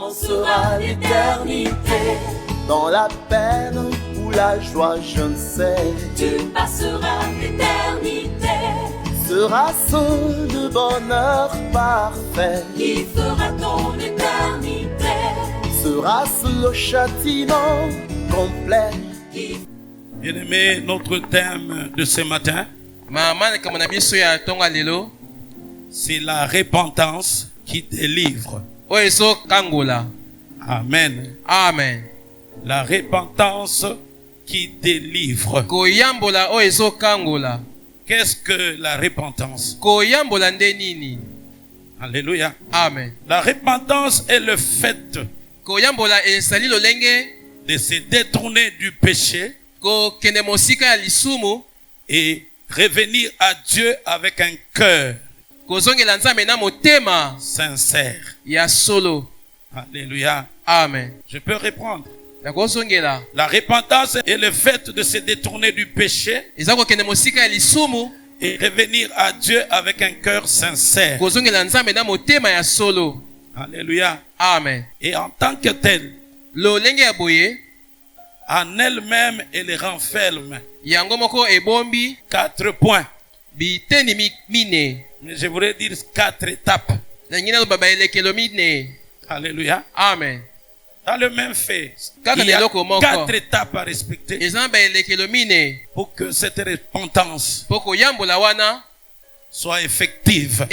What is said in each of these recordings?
commencera l'éternité. Dans la peine ou la joie, je ne sais. Tu passeras l'éternité. Sera-ce le bonheur parfait? Qui fera ton éternité? Sera-ce le châtiment complet? Bien-aimé, notre thème de ce matin, c'est la repentance qui délivre. Amen. Amen. La repentance qui délivre. Qu'est-ce que la repentance? Alléluia. Amen. La repentance est le fait de se détourner du péché et revenir à Dieu avec un cœur sincère. Alléluia. Amen. Je peux reprendre. La repentance est le fait de se détourner du péché et revenir à Dieu avec un cœur sincère. Alléluia. Amen. Et en tant que tel, en elle-même, elle renferme 4 points. Mais je voudrais dire 4 étapes. Alléluia. Amen. Dans le même fait, il y a 4 étapes à respecter pour que cette repentance soit effective.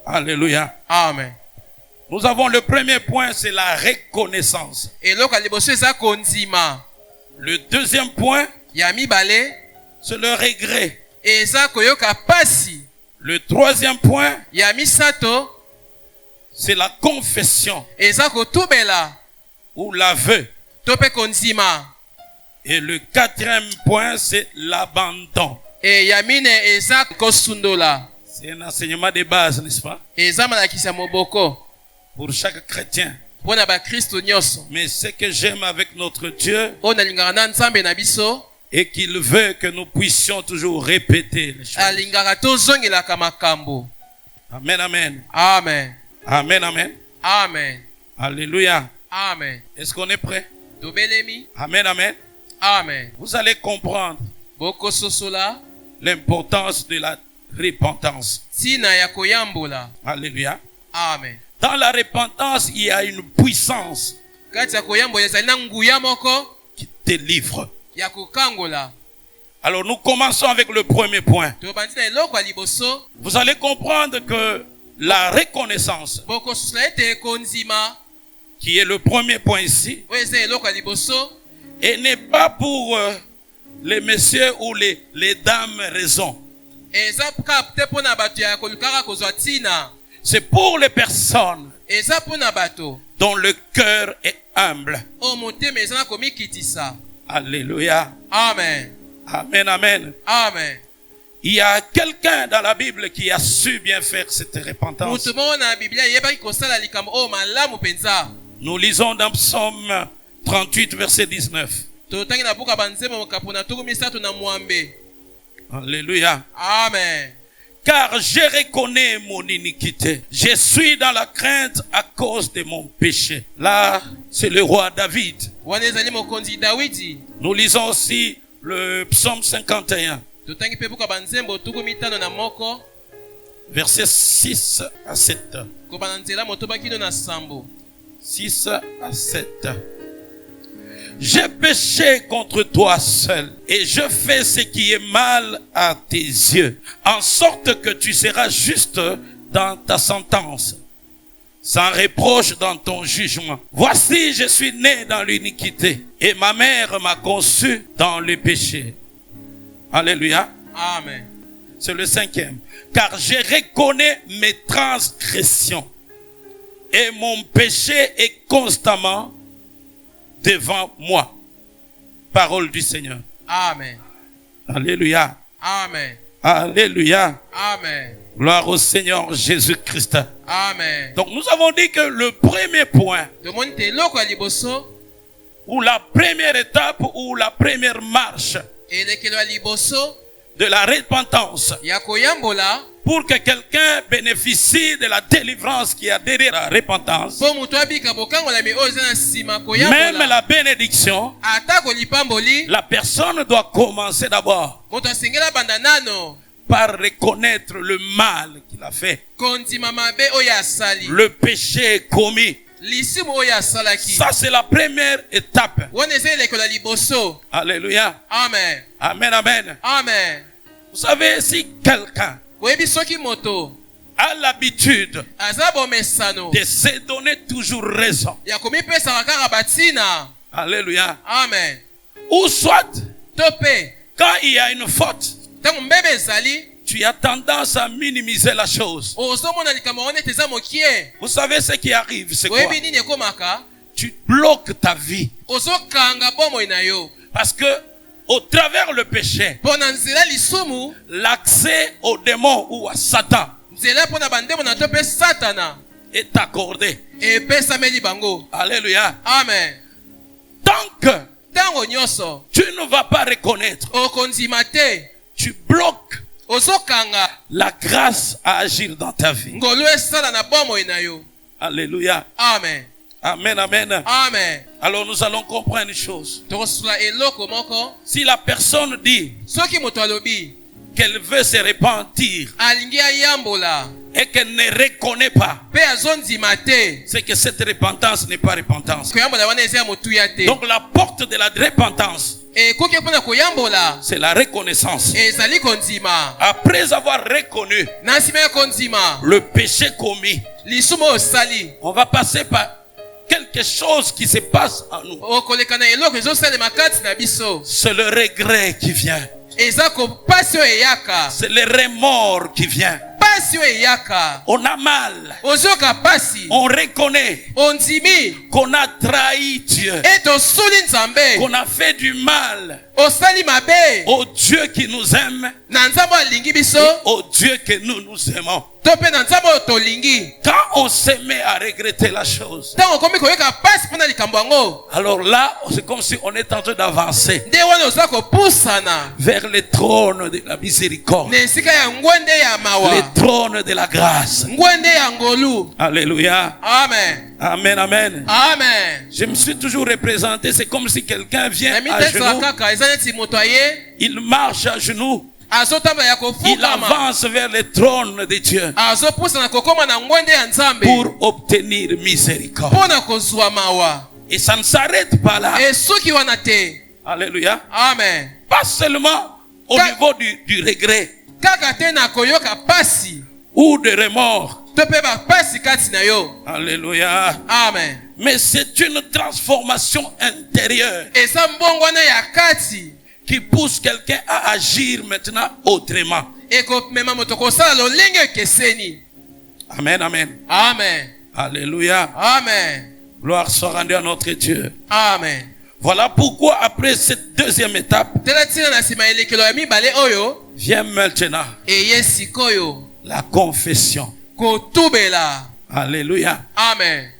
Alléluia. Amen. Nous avons le premier point, c'est la reconnaissance. Le deuxième point, c'est le regret. Le troisième point, c'est la confession ou l'aveu. Et le quatrième point, c'est l'abandon. C'est un enseignement de base, n'est-ce pas? Pour chaque chrétien. Mais ce que j'aime avec notre Dieu, et qu'il veut que nous puissions toujours répéter les choses. Amen, amen. Amen. Amen, amen. Amen. Alléluia. Amen. Est-ce qu'on est prêt? Amen, amen. Amen. Vous allez comprendre l'importance de la repentance. Alléluia. Amen. Dans la repentance, il y a une puissance qui délivre. Alors nous commençons avec le premier point. Vous allez comprendre que la reconnaissance, qui est le premier point ici, et n'est pas pour les messieurs ou les dames raison. C'est pour les personnes dont le cœur est humble. Alléluia. Amen. Amen, amen. Amen. Il y a quelqu'un dans la Bible qui a su bien faire cette repentance. Nous lisons dans Psaume 38, verset 19. Alléluia. Amen. Car je reconnais mon iniquité. Je suis dans la crainte à cause de mon péché. Là, c'est le roi David. Nous lisons aussi le psaume 51. Verset 6 à 7. 6 à 7. J'ai péché contre toi seul et je fais ce qui est mal à tes yeux, en sorte que tu seras juste dans ta sentence, sans reproche dans ton jugement. Voici, je suis né dans l'iniquité et ma mère m'a conçu dans le péché. Alléluia. Amen. C'est le 5e. Car je reconnais mes transgressions et mon péché est constamment devant moi. Parole du Seigneur. Amen. Alléluia. Amen. Alléluia. Amen. Gloire au Seigneur Jésus-Christ. Amen. Donc nous avons dit que le premier point, ou la première étape, ou la première marche de la repentance, pour que quelqu'un bénéficie de la délivrance qui a derrière la repentance, po mutu abika bokangola oyo eza na nsima même koyambola la bénédiction, ata kolipamboli la personne doit commencer d'abord moto asengela banda nano par reconnaître le mal qu'il a fait, kondima mabe oyo asali le péché commis. lisumu oyo asalaki Ça, c'est la première étape. wana eza elekolo ya liboso. Alléluia. Amen, Amen, amen. amen. Vous savez, si quelqu'un boyebi soki moto a l'habitude aza bomesano de se donner toujours raison, ya komipesaka kaka batina. alléluia, Amen. ou soit, To mpe quand il y a une faute, ntango mbebe ezali tu as tendance à minimiser la chose. ozomona likambo wana ete eza mokie. Vous savez ce qui arrive, c'est quoi? Boyebi nini ekomaka? Tu bloques ta vie. Ozokanga bomoi na yo Parce que, au travers le péché, mpo na nzela lisumu, l'accès au démon ou à Satan nzela mpo na bandemo na to mpe satana est accordé. epesameli bango. Alléluia. Amen. Tant que Ntango nyonso tu ne vas pas reconnaître, okondima te, tu bloques ozokanga la grâce à agir dans ta vie. ngolu esala na bomoi na yo. Alléluia. Amen, Amen, amen. amen. Alors nous allons comprendre une chose. tokosula eloko moko. Si la personne dit Soki moto alobi qu'elle veut se repentir alingi ayambola et qu'elle ne reconnaît pas, mpe azondima te, c'est que cette repentance n'est pas repentance. koyambola wana eza ya motuya te. Donc la porte de la repentance, Ekoki mpo na koyambola c'est la reconnaissance. ezali kondima. Après avoir reconnu Na nsima ya kondima le péché commis, lisumu oyo osali, on va passer par quelque chose qui se passe en nous. okoleka na eloko ezosalema kati na biso. C'est le regret qui vient. Eza kopasi oyo eyaka, C'est le remords qui vient. pasi oyo eyaka, On a mal. ozoyoka pasi, On reconnaît ondimi qu'on a trahi Dieu, ete osuli nzambe, qu'on a fait du mal osali mabe au Dieu qui nous aime, na nzambe oyo alingi biso, au Dieu que nous aimons. to mpe na nzambe oyo tolingi. Quand on se met à regretter la chose, Ntango okomi koyoka pasi mpo na likambo yango, alors là, c'est comme si on est en train d'avancer nde wana oza kopusana vers le trône de la miséricorde, na esika ya ngwende ya le mawa, trône de la grâce. ngwende ya ngolu. Alléluia. Amen, Amen, amen. amen. Je me suis toujours représenté, c'est comme si quelqu'un vient Na à mitesala genoux, kaka eza neti moto aye il marche à genoux, azotambola ya il kofukama, avance vers le trône de Dieu azopusana kokoma na ngwende ya nzambe pour obtenir miséricorde. mpo na kozwa mawa. Et ça ne s'arrête pas là. Esuki wana te. Alléluia. Amen. Pas seulement au niveau du regret Kaka te na koyoka pasi ou de remords. to mpe bapasi kati na yo. Alléluia. Amen. Mais c'est une transformation intérieure Eza mbongo wana ya kati qui pousse quelqu'un à agir maintenant autrement. ekomema moto kosala lolenge ekeseni. Amen, amen. Amen, Alléluia. amen, Gloire soit rendue à notre Dieu. amen. Voilà pourquoi après cette deuxième étape, Tela ntina na nsima elekelo ya mibale oyo vient maintenant eye sikoyo la confession. kotubela. Alléluia. Amen.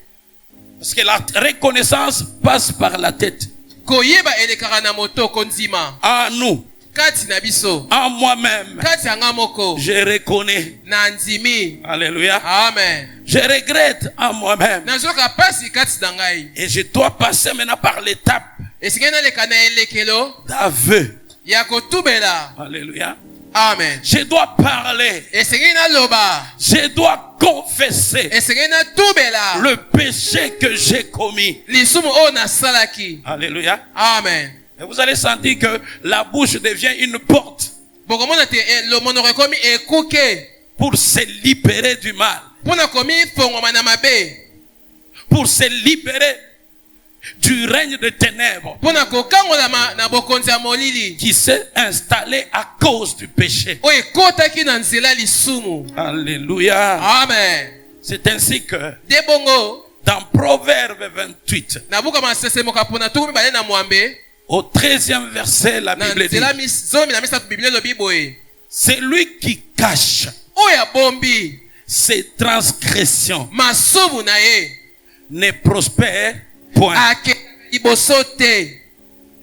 Parce que la reconnaissance passe par la tête. Koyeba elekaka na moto kondima En nous, kati na biso, en moi-même, kati ya nga moko je reconnais. na ndimi. Alléluia. Amen. Je regrette en moi-même. Nazoka pasi kati na ngai. Et je dois passer maintenant par l'étape Esika naleka na elekelo d'aveu. ya kotubela. Alléluia. Amen. Je dois parler. Esika naloba, Je dois confesser esika natubela le péché que j'ai commis. lisumu oyo nasalaki. Alléluia. Amen. Et vous allez sentir que la bouche devient une porte Bokomona te monoko ekomi ekuke pour se libérer du mal, mpona komi fongwama na mabe, pour se libérer du règne de ténèbres mpona kokangolama na bokonzi ya molili qui s'est installé à cause du péché. oyo ekotaki na nzela lisumu. Alléluia. Amen. C'est ainsi que De bongo dans Proverbe 28, na buka masesemoka mpona tuku mibale na mwambe, au 13e verset, la na Bible dit, nzela zomi na misato biblia elobi boye: c'est lui qui cache oyo abombi ses transgressions masumu na ye ne prospère point. ake liboso te.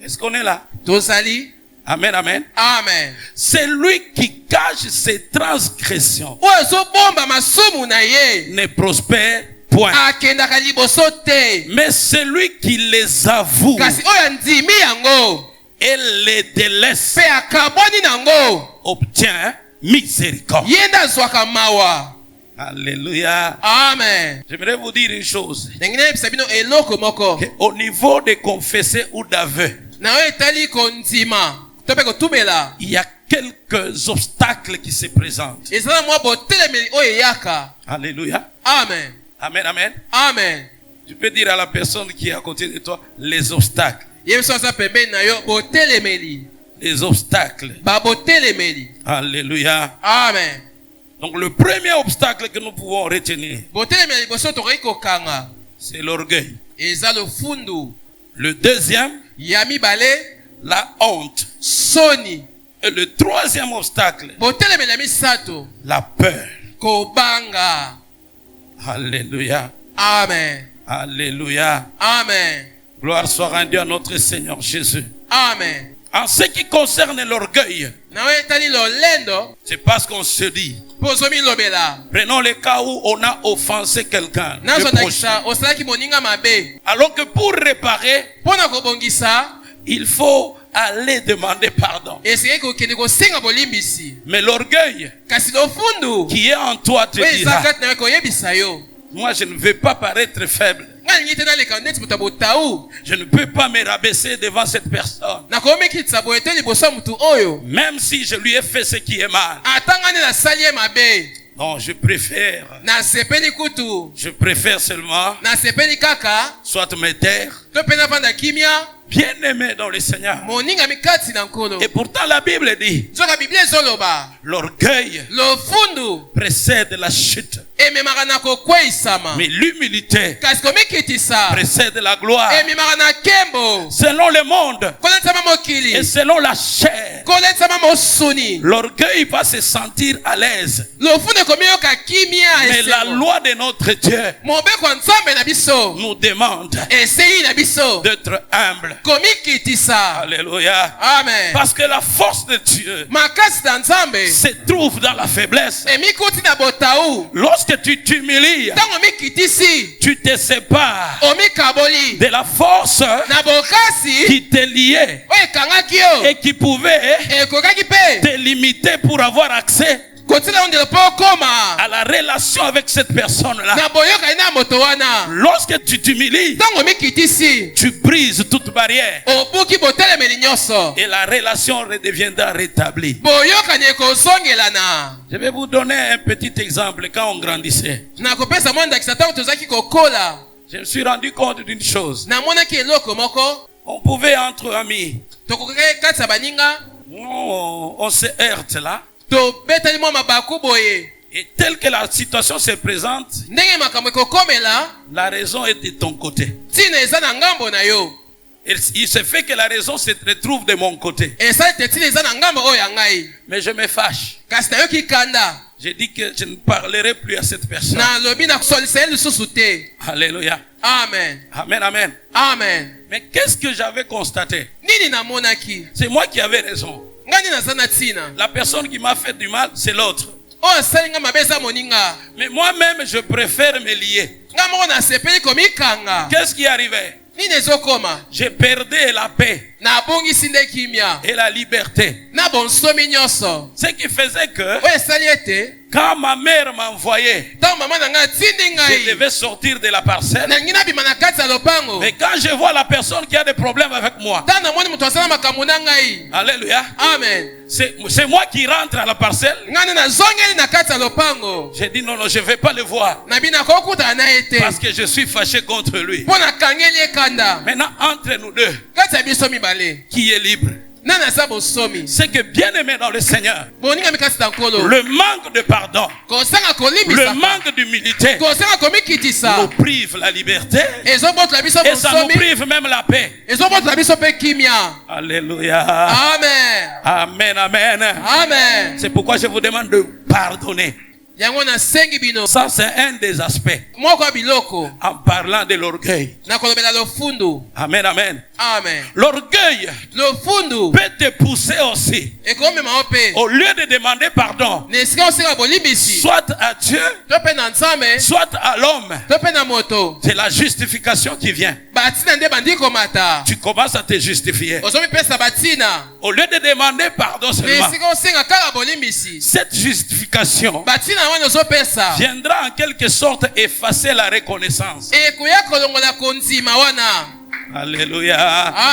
Est-ce qu'on est là? Tozali. Amen, amen. Amen. C'est lui qui cache ses transgressions. Oyo azobomba masumu na ye Ne prospère point. akendaka liboso te, Mais celui qui les avoue kasi oyo andimi yango et les délaisse mpe akabwani nango obtient miséricorde. ye nde azwaka mawa. Alléluia. Amen. J'aimerais vous dire une chose. ndenge nayebisa bino eloko moko Au niveau de confesser ou d'aveu, na oyo etali kondima to mpe kotumela, il y a quelques obstacles qui se présentent. ezala mwa botelemeli oyo eyaka. Alléluia. Amen. Amen, amen. Amen. Tu peux dire à la personne qui est à côté de toi, les obstacles. ye biso aza pembeni na yo botelemeli, Les obstacles. babotelemeli. Alléluia. Amen. Donc le premier obstacle que nous pouvons retenir, botelemeli liboso tokoki kokanga c'est l'orgueil. eza lofundu. Le deuxième, Ya mibale la honte. soni. Et le troisième obstacle, botelemeli ya misato la peur. kobanga. Alléluia. Amen. Alléluia. Amen. Gloire soit rendue à notre Seigneur Jésus. Amen. En ce qui concerne l'orgueil, na oyo etali lolendo c'est parce qu'on se dit, mpo ozomilobela. prenons le cas où on a offensé quelqu'un de proche. nazondakisa osalaki moninga mabe, Alors que pour réparer, mpo na kobongisa il faut aller demander pardon. esengeli kokende kosenga bolimbisi. Mais l'orgueil kasi lofundu qui est en toi te oyo eza dira, kati na yo koyebisa yo, moi je ne veux pas paraître faible. nga alingi te naleka ndeti moto ya botau, Je ne peux pas me rabaisser devant cette personne. nakomikitisa boye te liboso ya motu oyo Même si je lui ai fait ce qui est mal. ata nga nde nasali ye mabe. Non, je préfère seulement nasepeli kaka soit me taire, to mpe navanda kimia bien aimé dans le Seigneur. moningami kati na nkolo. Et pourtant la Bible dit, nzoka biblia ezoloba l'orgueil lofundu précède la chute, ememaka na kokweisama, mais l'humilité kasi komikitisa précède la gloire. ememaka na nkembo. Selon le monde koletisama et mokili, selon la chair, koletisama mosuni, l'orgueil va se sentir à l'aise. lofundu ekomiyoka kimia. Mais la esengo loi de notre Dieu mobeko ya nzambe na biso nous demande esengi na biso d'être humble. komikitisa. Alléluia. Amen. Parce que la force de Dieu makasi na nzambe se trouve dans la faiblesse. emikuti na botau. Lorsque tu t'humilies, ntango omikitisi tu te sépares omikaboli de la force na bokasi qui te liait oyo ekangaki yo et qui pouvait ekokaki mpe te limiter pour avoir accès kotina ondelo mpo okoma à la relation avec cette personne-là. na boyokani na moto wana. Lorsque tu t'humilies, ntango omikitisi tu brises toute barrière obuki botelemeli nyonso, et la relation redeviendra rétablie. boyokani ekozongelana. Je vais vous donner un petit exemple. Quand on grandissait, nakopesa mwa ndakisa ntango tozalaki kokola, je me suis rendu compte d'une chose. namonaki eloko moko. On pouvait entre amis, tokokaki kati ya baninga on se heurte là. tobetani mwa mabaku boye, Et telle que la situation se présente, ndenge makambo ekokomela la raison est de ton côté. ntina eza na ngambo na yo, Il se fait que la raison se retrouve de mon côté. esali te ntina eza na ngambo oyo ya ngai, Mais je me fâche. kasi nayoki kanda. Je dis que je ne parlerai plus à cette personne. nalobi nakosolisa ye lisusu te. Alléluia. Amen. Amen, amen. Amen. Mais qu'est-ce que j'avais constaté? nini namonaki? C'est moi qui avais raison. ngai nde naza na ntina. La personne qui m'a fait du mal, c'est l'autre. oyo asali ngai mabe eza moninga. Mais moi-même, je préfère me lier. ngai moko nasepeli komikanga. Qu'est-ce qui arrivait? nini ezokoma? Je perdais la paix nabongisi nde kimia et la liberté. na bonsomi nyonso. Ce qui faisait que oyo esali ete quand ma mère m'envoyait, ntango mama na ngai atindi je ngai devais sortir de la parcelle. nangi nabima na kati ya lopango. Mais quand je vois la personne qui a des problèmes avec moi, ntango namoni moto asala makambo na ngai. alléluia, Amen. c'est moi qui rentre à la parcelle. ngai nde nazongeli na kati ya lopango. J'ai dit non, non, je ne vais pas le voir nabi nakokutana na ye te parce que je suis fâché contre lui. mpo nakangeli ye kanda. Maintenant, entre nous deux, kati ya biso mibale qui est libre? nani aza bosomi? C'est que bien aimé dans le Seigneur, boningami kati na nkolo, le manque de pardon, kosanga le kolimbisaka, manque d'humilité kosanga nous komikitisa prive la liberté ezobotola biso et ça nous bonsomi, prive même la paix. ezobotola biso mpe kimia. Alléluia. Amen. Amen, amen. Amen. C'est pourquoi je vous demande de pardonner. yango nasengi bino Ça, c'est un des aspects. moko ya biloko En parlant de l'orgueil. nakolobela lofundu. Amen, amen. Amen. L'orgueil Lofundu peut te pousser aussi. ekomema yo mpe Au lieu de demander pardon, na esika osika bolimbisi soit à Dieu, to mpe na nzambe soit à l'homme, to mpe na moto c'est la justification qui vient. batina nde bandi komata Tu commences à te justifier. ozomipesa batina Au lieu de demander pardon na seulement, esika osenga kaka bolimbisi cette justification batina wana ozopesa viendra en quelque sorte effacer la reconnaissance. ekoya kolongola kondima wana. Alléluia.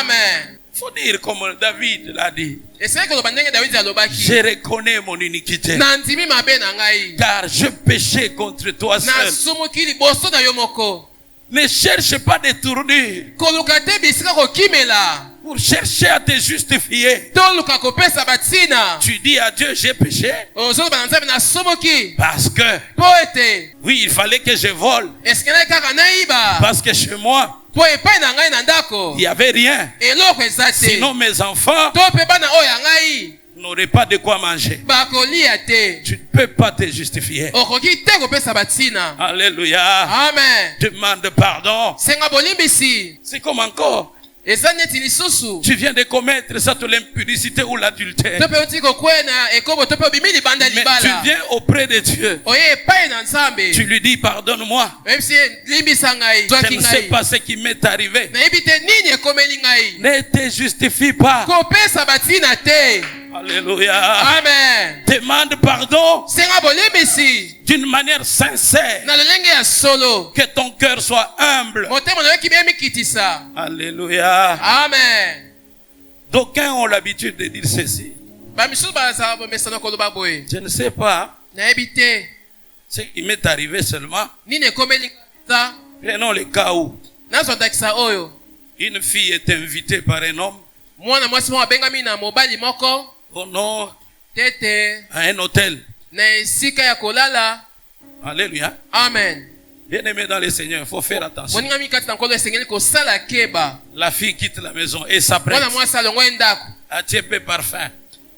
Amen. Faut dire comme David l'a dit. esengeli koloba ndenge dawidi alobaki Je reconnais mon iniquité, na ndimi mabe na ngai car je péchais contre toi seul. nasumuki liboso na yo moko. Ne cherche pas de tournure koluka te bisika kokimela pour chercher à te justifier. toluka kopesa batina Tu dis à Dieu, j'ai péché ozoloba na nzambe nasumuki parce que, mpo ete oui, il fallait que je vole. esengelaki kaka nayiba Parce que chez moi, mpo epai na ngai na ndako il n'y avait rien. eloko eza te Sinon, mes enfants to mpe bana oyo ya ngai n'auraient pas de quoi manger. bakolia te. Tu ne peux pas te justifier. okoki te kopesa batina. Alléluia. Amen. Demande pardon. senga bolimbisi C'est comme encore. eza neti lisusu Tu viens de commettre ça de l'impudicité ou l'adultère. to mpe oti kokwena ekobo to mpe obimi libanda Mais tu libala viens auprès de Dieu. oye epai na nzambe Tu lui dis, pardonne-moi. oyebisi ye limbisa ngai Je zwaki ne sais ngai pas ce qui m'est arrivé. nayebi te nini ekomeli ngai Ne te justifie pas. kopesa batina te. Alléluia. Amen. Demande pardon senga bolimbisi d'une manière sincère. na lolenge ya solo Que ton cœur soit humble. motema na yo kibe mikitisa. Alléluia. Amen. D'aucuns ont l'habitude de dire ceci. bamisusu bazala bomesana koloba boye Je ne sais pas nayebi te ce qui m'est arrivé seulement. nini ekomeli ngai. Prenons le cas où nazwa ndakisa oyo une fille est invitée par un homme mwana mwasi moko abengami na mobali moko au nord tete à un hôtel. na esika ya kolala. Alléluia. Amen. Bien-aimé dans le Seigneur, il faut faire attention. moningami kati na nkolo esengeli kosala keba. La fille quitte la maison et s'apprête mwana mwasi alongo ye ndako à tirer parfum.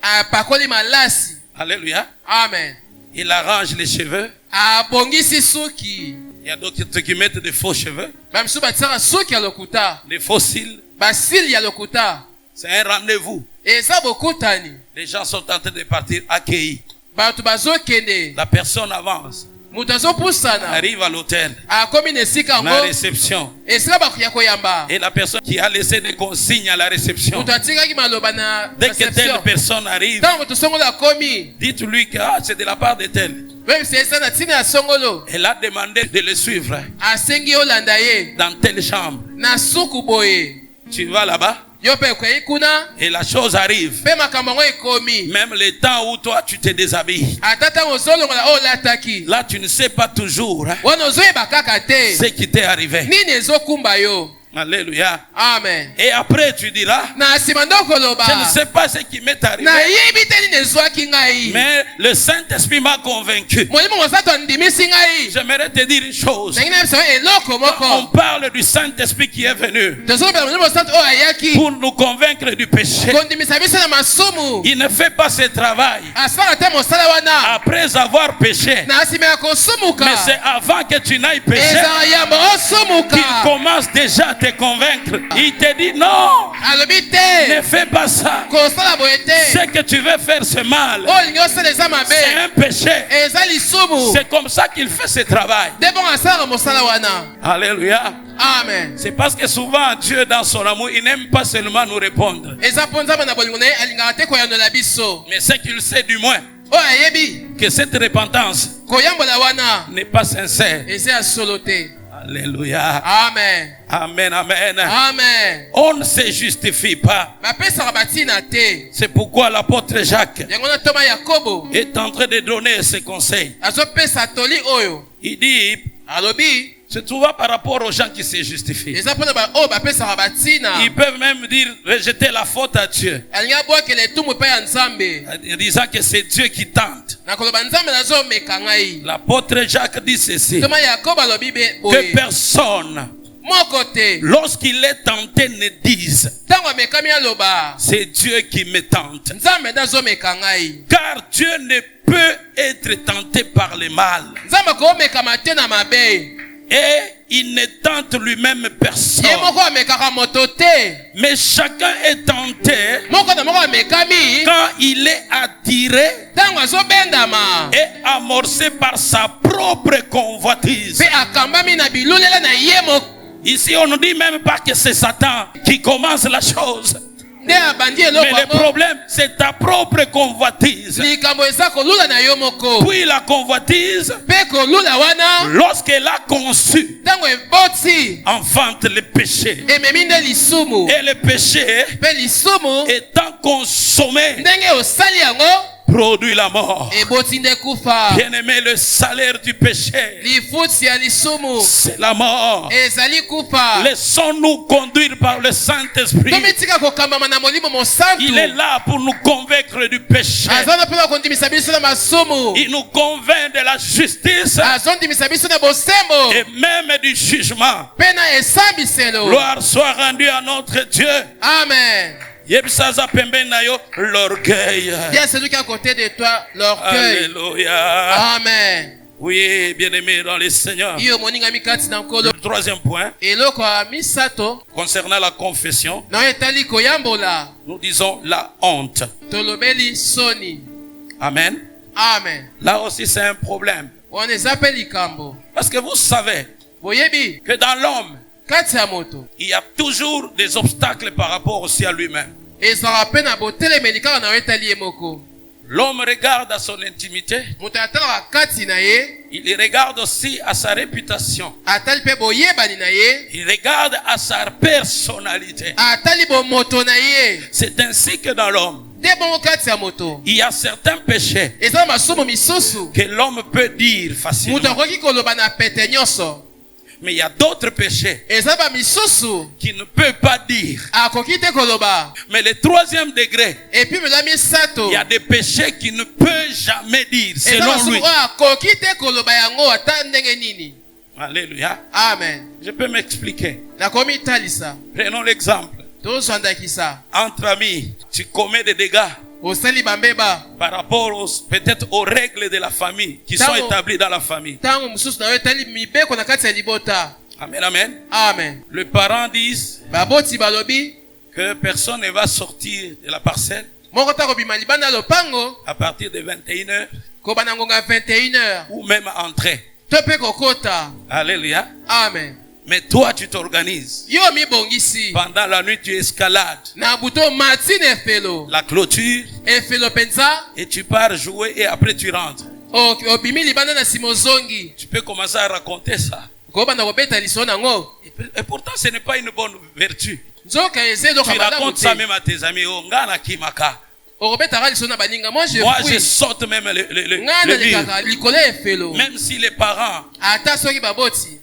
apakoli malasi. Alléluia. Amen. Il arrange les cheveux. abongisi suki. Il y a d'autres qui mettent des faux cheveux, bamisusu batiaka suki ya lokuta des faux cils. basili ya lokuta. C'est un rendez-vous. eza bokutani. Les gens sont en train de partir accueillis. bato bazokende La personne avance, moto azopusana arrive à l'hôtel, akomi na esika la yango réception. esika ya koyamba. Et la personne qui a laissé des consignes à la réception, moto atikaki maloba na dès que telle reception. personne arrive, ntango moto songolo akomi dites-lui que ah, c'est de la part de tel. oyebisa eza na ntina ya songolo Elle a demandé de le suivre asengi olanda ye dans telle chambre. na suku boye. Tu vas là-bas yo mpe ekwei kuna et la chose arrive. mpe makambo yango ekomi. Même le temps où toi tu te déshabilles. ata ntango ozolongola oyo olataki Là, tu ne sais pas toujours hein, wana ozoyeba kaka te ce qui t'est arrivé. nini ezokumba yo. Alléluia. Amen. Et après, tu diras, na nsima ndo koloba je ne sais pas ce qui m'est arrivé. nayebi te nini ezwaki ngai Mais le Saint-Esprit m'a convaincu. molimo mosantu andimisi ngai. J'aimerais te dire une chose. nangi na biso eloko On moko parle du Saint-Esprit qui est venu tozolobela molimo mosantu oyo ayaki pour nous convaincre du péché. kondimisa biso na masumu. Il ne fait pas ce travail asala te mosala wana après avoir péché. na nsima ya kosumuka. Mais c'est avant que tu n'ailles pécher ezala yamba osumuka qu'il commence déjà à te convaincre. Il te dit non, alobi ne te fais pas ça. kosala boye te Ce que tu veux faire, c'est mal. oyo olingi osala eza C'est mabe un péché. eza lisumu. C'est comme ça qu'il fait ce travail. nde bongo asalaka mosala wana. Alléluia. Amen. C'est parce que souvent Dieu, dans son amour, il n'aime pas seulement nous répondre. eza mpo nzambe na bolingo na ye alingaka te koyandola biso Mais c'est qu'il sait du moins oyo ayebi que cette repentance koyambola wana n'est pas sincère. eza ya solo te. Alléluia. Amen. Amen, amen. Amen. On ne se justifie pas. bapesaka batina te. C'est pourquoi l'apôtre Jacques yango na toma yakobo est en train de donner ses conseils. azopesa toli oyo Il dit, alobi c'est souvent par rapport aux gens qui se justifient. eza mpona oyo bapesaka batina. Ils peuvent même dire, rejeter la faute à Dieu, alingi abwakela etumbu epai ya nzambe en disant que c'est Dieu qui tente. na koloba nzambe nazomeka ngai. L'apôtre Jacques dit ceci, toma yakobo alobi que boye personne moko te. Lorsqu'il est tenté, ne dise, Tango amekami aloba. c'est Dieu qui me tente. Nzambe nazomeka ngai. Car Dieu ne peut être tenté par le mal. Nzambe akomeka te na mabe. Et il ne tente lui-même personne. Ye moko amekaka moto te. Mais chacun est tenté Moko na moko amekami. quand il est attiré Tango azobendama. et amorcé par sa propre convoitise. Pe akambami na bilulela na ye moko. Ici, on ne dit même pas que c'est Satan qui commence la chose. Nde abandi Mais eloko le yango. problème, c'est ta propre convoitise. Likambo eza kolula na yo moko. Puis la convoitise, Pe kolula wana. lorsqu'elle a conçu, Tango eboti. enfante le péché. Ememi nde lisumu. Et le péché, Pe lisumu. étant consommé, Ndenge osali yango. produit la mort. Eboti nde kufa. Bien-aimé, le salaire du péché, Lifuti ya lisumu. c'est la mort. Ezali kufa. Laissons-nous conduire par le Saint-Esprit. Tomitika kokambama na molimo mosantu. Il est là pour nous convaincre du péché. Azana mpona kondimisa biso na masumu. Il nous convainc de la justice Azondimisa biso na bosembo. et même du jugement. Mpe na esambiselo. Gloire soit rendue à notre Dieu. Amen. Yebisaza pembeni na yo, l'orgueil. Il y a celui qui est à côté de toi, l'orgueil. Alléluia. Amen. Oui, bien-aimé dans le Seigneur. Iyo moninga mikati na nkolo. Le troisième point, Eloko ya misato. concernant la confession, Na etali koyambola. nous disons la honte. Tolobeli soni. Amen. Amen. Là aussi, c'est un problème. On ezape likambo. Parce que vous savez Boyebi. que dans l'homme, Kati ya moto. il y a toujours des obstacles par rapport aussi à lui-même. Ezala pe na botelemeli kaka na etali ye moko. L'homme regarde à son intimité. Moto atalaka kati na ye. Il regarde aussi à sa réputation. Atali pe boyebani na ye. Il regarde à sa personnalité. Atali bomoto na ye. C'est ainsi que dans l'homme, Nde bongo kati ya moto. il y a certains péchés Eza masumu misusu. que l'homme peut dire facilement. Moto akoki koloba na pete nyonso. Mais il y a d'autres péchés Eza ba misusu. qu'il ne peut pas dire. Akoki te koloba. Mais le troisième degré, Et puis mela misato. il y a des péchés qu'il ne peut jamais dire Eza selon masumu lui. oyo akoki te koloba yango ata ndenge nini. Alléluia. Amen. Je peux m'expliquer. Nakomi talisa. Prenons l'exemple. Tozwandakisa. Entre amis, tu commets des dégâts Osali bambeba. par rapport peut-être aux règles de la famille qui sont Tango. établies dans la famille. Tango mususu na yo etali mibeko na kati ya libota. Amen, amen. Amen. Les parents disent Baboti balobi. que personne ne va sortir de la parcelle Moko ta kobima libanda lopango. à partir de 21h Kobana ngonga 21h. ou même entrer. To pe kokota. Alléluia. Amen. Mais toi, tu t'organises. Yo mi bongisi. Pendant la nuit, tu escalades Na buto matine efelo. la clôture Efelo penza. et tu pars jouer et après tu rentres. Obimi libanda na simozongi. Tu peux commencer à raconter ça. Kobana kobeta liso nango. Et pourtant, ce n'est pas une bonne vertu. Nzoka ezedo Tu kabala racontes ça mote. même à tes amis. Oh, ngana kimaka. Okobeta liso na baninga. Moi je Moi, je fouille. saute même le Ngana mur. likaka likolo efelo. Même si les parents Ata soki baboti.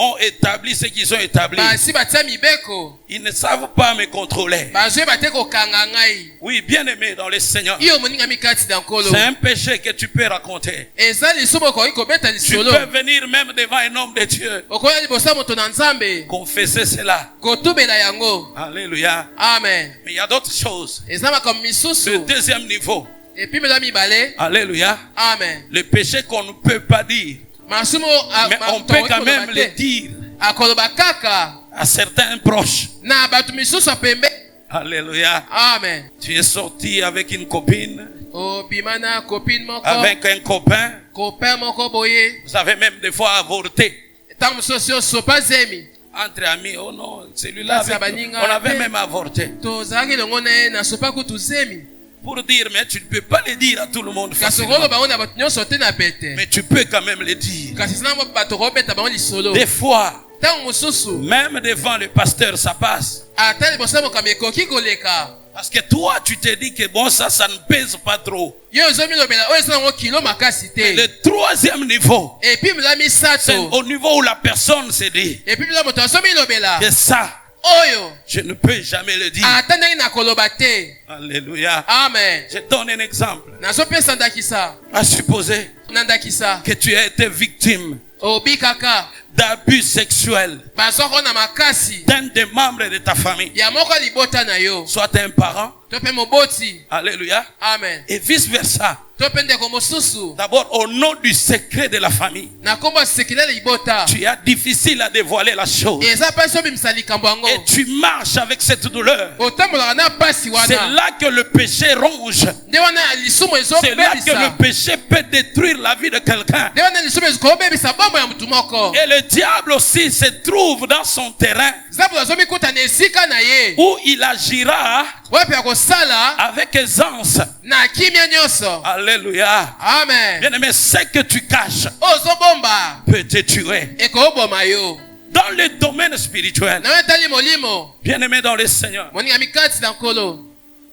ont établi ce qu'ils ont établi, Basi batia mibeko. ils ne savent pas me contrôler. Bazwe bate kokanga ngai. Oui, bien aimé dans le Seigneur. Iyo moninga mikati na nkolo. C'est un péché que tu peux raconter. Eza lisumu okoki kobeta Tu lisolo. peux venir même devant un homme de Dieu. Okoya liboso ya moto na nzambe. Confesser cela. Kotubela yango. Alléluia. Amen. Mais il y a d'autres choses. Eza makambo Le misusu. deuxième niveau. Epimela mibale. Alléluia. Amen. Le péché qu'on ne peut pas dire. Masumu Mais on peut quand même le dire akoloba kaka à certains proches. na bato misusu pembe. Alléluia. Amen. Tu es sorti avec une copine, Obima na copine moko. avec un copain. Copain moko boye. Vous avez même des fois avorté. Tango mususu oso pa zemi. Entre amis, oh non, celui-là, Ça va avec- ninga, on avait eh. même avorté. Tozalaki longo na ye na sopa kutu zemi. Pour dire, mais tu ne peux pas le dire à tout le monde Kasi facilement. okoloba bango na bato nyonso te na pete. Mais tu peux quand même le dire. Kasi sina mo bato kobeta bango lisolo. Des fois, Tango mususu même devant le pasteur, ça passe. ata liboso ya mokambi ekoki koleka. Parce que toi, tu te dis que bon, ça ne pèse pas trop. Yo ozomilobela oyo eza nango kilo makasi te. Le troisième niveau, Epuis mila c'est misato. au niveau où la personne se dit Epuis mila moto azomilobela que ça, oyo je ne peux jamais le dire. ata ndenge na koloba te. Alléluia. Amen. Je donne un exemple. Nazopesa ndakisa À supposer na ndakisa que tu as été victime obikaka d'abus sexuels bazwaka na makasi d'un des membres de ta famille, ya moko libota na yo soit un parent, to mpe moboti. alléluia, Amen. et vice-versa. To mpe ndeko mosusu D'abord, au nom du secret de la famille, na nkombo ya sekela libota tu as difficile à dévoiler la chose. eza mpasi obimisa likambo yango Et tu marches avec cette douleur. otambolaka na pasi C'est wana là que le péché ronge. nde wana lisumu C'est là que le ezobebisa péché peut détruire la vie de quelqu'un. nde wana lisumu ezokobebisa bombo ya mutu moko Et le diable aussi se trouve dans son terrain nzambe azomikuta na esika na ye où il agira wapi ya kosala avec aisance. na kimia nyonso. Alléluia. Amen. Bien-aimé, ce que tu caches ozobomba peut te tuer. ekoboma yo Dans le domaine spirituel, na etali molimo bien-aimé dans le Seigneur, moninga mikati na nkolo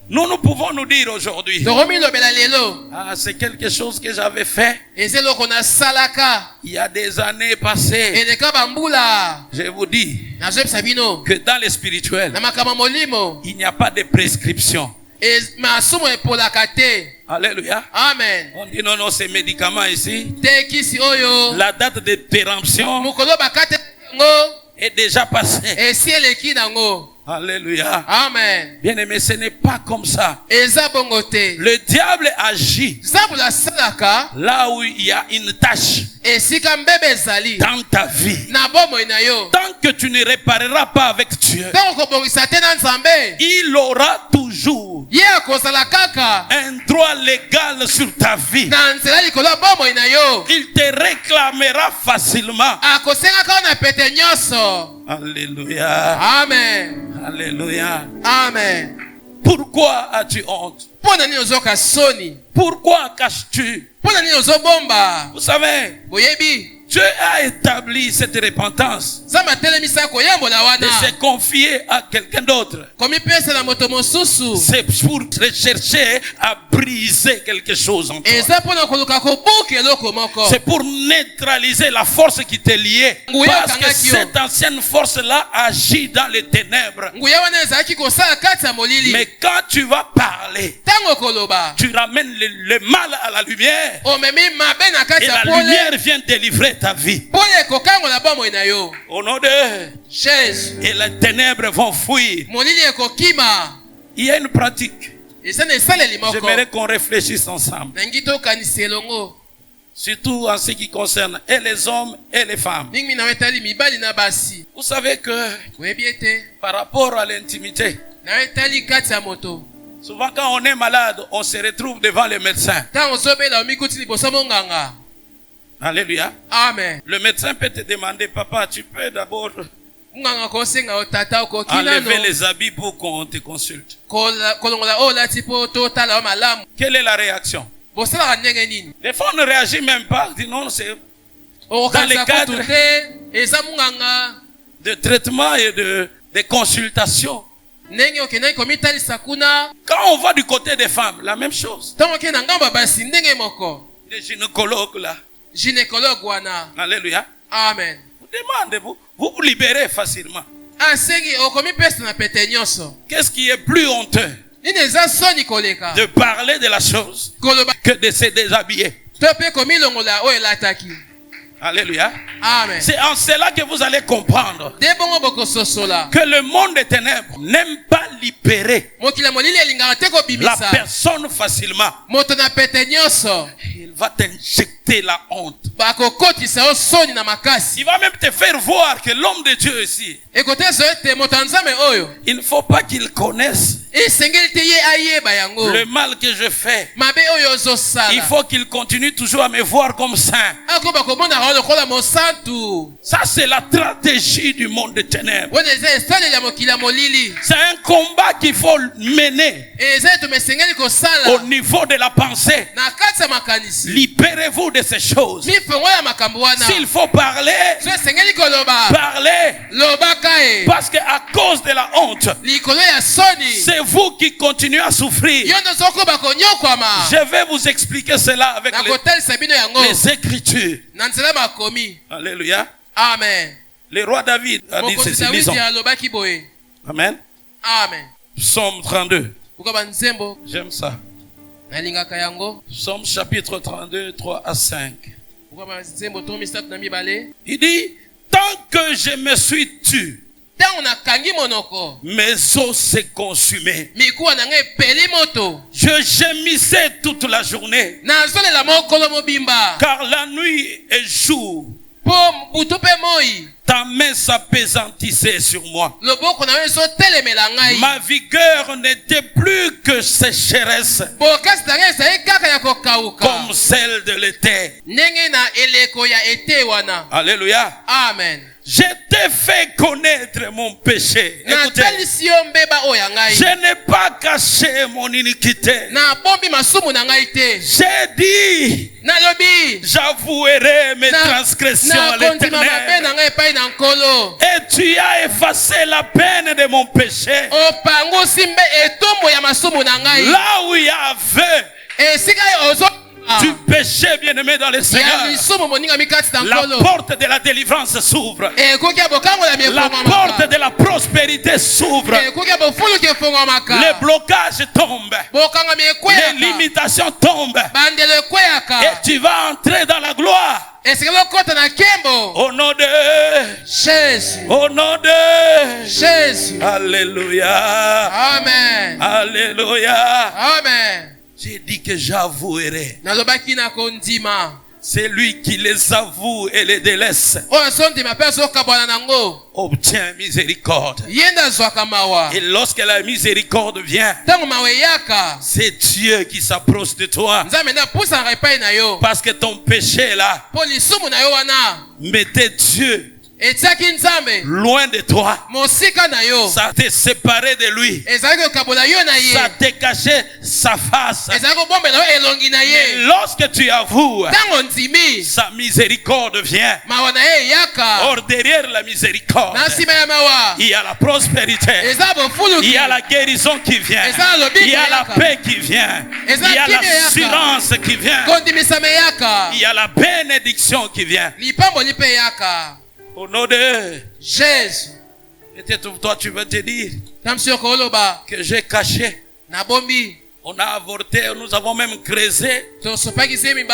nous pouvons nous dire aujourd'hui, tokomilobela lelo ah, c'est quelque chose que j'avais fait eza eloko nasalaka il y a des années passées. eleka bambula. Je vous dis nazoyebisa bino que dans le spirituel, na makambo molimo il n'y a pas de prescription. masumu epolaka te. Alléluia. Amen. On dit non, non, ces médicaments ici, te kisi oyo la date de péremption mokolo bakate yango est déjà passée. esi eleki nango. Alléluia. Amen. Bien-aimé, ce n'est pas comme ça. eza bongo te. Le diable agit nzambe asalaka là où il y a une tâche esika mbebe ezali dans ta vie. na bomoi na yo. Tant que tu ne répareras pas avec Dieu, ntango kobongisa te na nzambe il aura toujours ye akozala kaka un droit légal sur ta vie. na nzela likolo ya bomoi na yo. Il te réclamera facilement. akosengaka na pete nyonso. Alléluia. Amen. Alléluia. Amen. Pourquoi as-tu honte? mpo na nini ozoka soni? Pourquoi caches-tu? mpo na nini ozobomba? Vous savez, boyebi Dieu a établi cette repentance nzambe atelemisa koyembola de wana se confier à quelqu'un d'autre. komipesa na moto mosusu. C'est pour rechercher à briser quelque chose en toi. eza mpo na koluka kobuka eloko moko. C'est pour neutraliser la force qui t'est liée. Nguya Parce que okangaki yo. cette ancienne force-là agit dans les ténèbres. nguya wana ezalaki kosala kati ya molili. Mais quand tu vas parler, ntango koloba tu ramènes le mal à la lumière. omemi mabe na Et kati ya la pole lumière vient délivrer ta vie. pole ekokangola bomoi na yo. Au nom de... Jésus. Et les ténèbres vont fuir. molili ekokima. Il y a une pratique. eza na esaleli moko J'aimerais qu'on réfléchisse ensemble. nangi tokanisa elongo Surtout en ce qui concerne et les hommes et les femmes. mingi na etali mibali na basi. Vous savez que oyebi ete par rapport à l'intimité, na etali kati ya moto souvent quand on est malade, on se retrouve devant le médecin. ntango ozobela omikuti liboso monganga. Alléluia. Amen. Le médecin peut te demander, papa, tu peux d'abord monganga kosenga otata okoki enlever nano les habits pour qu'on te consulte. kolongola oyo olati mpo totala o malamu. Quelle est la réaction? bosalaka ndenge nini? Des fois, on ne réagit même pas. On dit non, c'est okokanisa Dans le kutu cadre- te eza monganga de traitement et de consultation. ndenge okendaki komitalisa kuna. Quand on va du côté des femmes, la même chose. ntango okende na ngambo ya basi ndenge moko. Les gynécologues là. gynécologue wana. Alléluia. Amen. Vous demandez, vous libérez facilement. asengi okomipesa na pete nyonso. Qu'est-ce qui est plus honteux nini eza soni koleka de parler de la chose koloba que de se déshabiller? to mpe komilongola oyo elataki. Alléluia. Amen. C'est en cela que vous allez comprendre nde bongo bokososola que le monde des ténèbres n'aime pas libérer mokili ya molili elingaka te la kobimisa personne facilement. moto na pete nyonso. Il va t'injecter la honte. bakokotisa yo soni na makasi. Il va même te faire voir que l'homme de Dieu ici, ekoteso ete moto ya nzambe oyo il ne faut pas qu'il connaisse esengeli te ye ayeba yango le mal que je fais. mabe oyo Il ozosala. faut qu'il continue toujours à me voir comme saint. akoba komonaka yo lokola mosantu. Ça, c'est la stratégie du monde des ténèbres. wana eza esaleli ya mokili ya molili. C'est un combat qu'il faut mener eza etume esengeli au kosala niveau de la pensée. na kati ya makanisi. Libérez-vous de ces choses. mifongo ya makambo wana. S'il faut parler, so esengeli koloba parlez. lobaka e Parce qu'à cause de la honte, likolo ya soni c'est vous qui continuez à souffrir. yo nde ozokoba konyokwama. Je vais vous expliquer cela avec nakotalisa bino yango les Écritures. na nzela makomi. Alléluia. Amen. Le roi David a dit mokonzi ceci. Lisons. dawidi alobaki boye. Amen. Amen. Psaume 32. kokoba nzembo J'aime ça. nalingaka yango. Psaume chapitre 32, 3 à 5. kokoba nzembo to misatu na mibale. Il dit, Tant que je me suis tué, ntango nakangi monoko mes os se consumaient. mikuwa na ngai epeli moto Je gémissais toute la journée, nazolela mokolo mobimba car la nuit et jour, mpo butu mpe moi ta main s'appesantissait sur moi. loboko na yo ezotelemela ngai Ma vigueur n'était plus que sécheresse, bokasi na ngai ezali kaka ya kokauka comme celle de l'été. ndenge na eleko ya ete wana. Alléluia. Amen. Je t'ai fait connaître mon péché. Écoutez, natalisi yo mbeba oyo ya ngai je n'ai pas caché mon iniquité. nabombi masumu na ngai te. J'ai dit, nalobi j'avouerai mes transgressions à nakondima mabe l'Éternel. na ngai epai na nkolo. Et tu as effacé la peine de mon péché. opangusi mbe etumbu ya masumu na ngai Là où il y avait esika ozo du péché, bien-aimé dans le ya Seigneur, lisumu moninga mikati na la nkolo porte de la délivrance s'ouvre. ekoki ya bokangola La miefungwamaka porte de la prospérité s'ouvre. ekoki ya bofuluki efungwamaka Les blocages tombent. bokangami Les ekweyaka limitations tombent. bandelo Et ekweyaka tu vas entrer dans la gloire. esika lokota na nkembo. Au nom de... Jésus, Au nom de... Jésus. Alléluia. Amen, Alléluia. amen. J'ai dit que j'avouerai. nalobaki na kondima C'est lui qui les avoue et les délaisse. oyo asondima mpe azokabwana nango Obtient miséricorde. ye nde azwaka mawa. Et lorsque la miséricorde vient, ntango mawa eyaka c'est Dieu qui s'approche de toi. nzambe nde apusaka epai na yo Parce que ton péché là mpo lisumu na yo wana mettait Dieu etiaki nzambe loin de toi. mosika na yo. Ça te séparé de lui. ezalaki kokabola yo na ye, Ça te cachait sa face. ezalaki kobombela yo elongi na Mais ye. lorsque tu avoues, ntango ndimi sa miséricorde vient. mawa na ye eyaka. Or derrière la miséricorde, na nsima ya mawa il y a la prospérité. eza Il bofuluki, y a la guérison qui vient. eza lobiko Il y a la eyaka, paix qui vient. Il y a l'assurance qui vient. kondimisama eyaka, Il y a la bénédiction qui vient. lipamboli mpe eyaka. Au nom de... Jésus, Peut-être toi tu veux te dire tamsi yo koloba que j'ai caché. nabombi On a avorté, nous avons même creusé. tosopakisi miba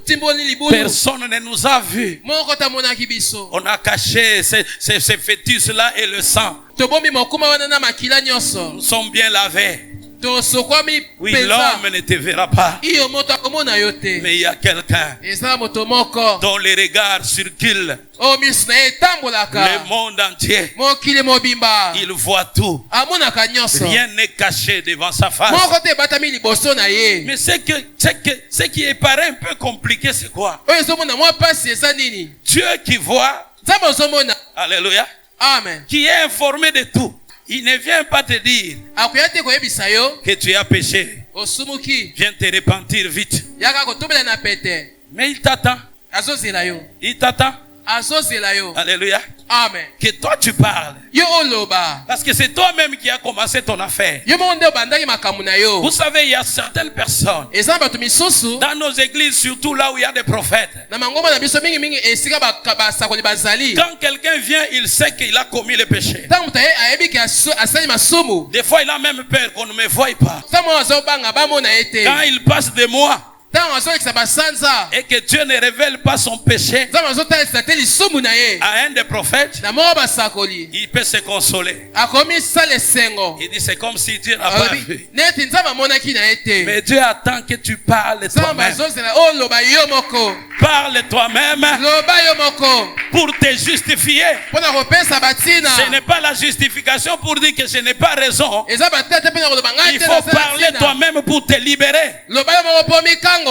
timboli libulu Personne ne nous a vus. moko tamonaki biso. On a caché ces fœtus-là et le sang. tobombi mokuma wana na makila nyonso, Nous sommes bien lavés. tosokwami Oui, penza. l'homme ne te verra pas. iyo moto akomona yo te. Mais il y a quelqu'un eza moto moko dont les regards circulent oyo miso na ye etambolaka le monde entier. mokili mobimba, Il voit tout. amonaka nyonso, Rien n'est caché devant sa face. moko te ebatami liboso na ye. Mais ce qui paraît un peu compliqué, c'est quoi? oyo ezomona mwa pasi eza nini? Dieu qui voit, nzambe ozomona. alléluia, Amen. qui est informé de tout. Il ne vient pas te dire akoya te koyebisa yo que tu as péché. osumuki, Viens te repentir vite. yaka kotobela na pete. Mais il t'attend. azozela yo, Il t'attend. azozela yo. Alléluia. Amen. Que toi tu parles. yo oloba, Parce que c'est toi-même qui as commencé ton affaire. yo moko nde obandaki makambo na yo. Vous savez, il y a certaines personnes eza bato misusu dans nos églises, surtout là où il y a des prophètes. na mangomba na biso mingimingi esika basakoli bazali. Quand quelqu'un vient, il sait qu'il a commis le péché. ntango moto ayebi ke asali masumu, Des fois, il a même peur qu'on ne me voie pas. ntango azobanga bamona ye te. Quand il passe de moi ntango azolekisa basanza, et que Dieu ne révèle pas son péché nzambe azotalisa te lisumu na ye à un des prophètes, na moko basakoli, il peut se consoler. akomi sala esengo. Il dit, c'est comme si Dieu n'a pas alobi vu. neti nzambe amonaki na ye te. Mais Dieu attend que tu parles nzambe toi-même. azozela oloba yo moko, Parle toi-même loba yo moko pour te justifier. mpo na kopesa batina. Ce n'est pas la justification pour dire que je n'ai pas raison. eza batata te mpe na koloba ngai Il te faut nasala parler tina. toi-même pour te libérer. loba yo moko mpo mikangola.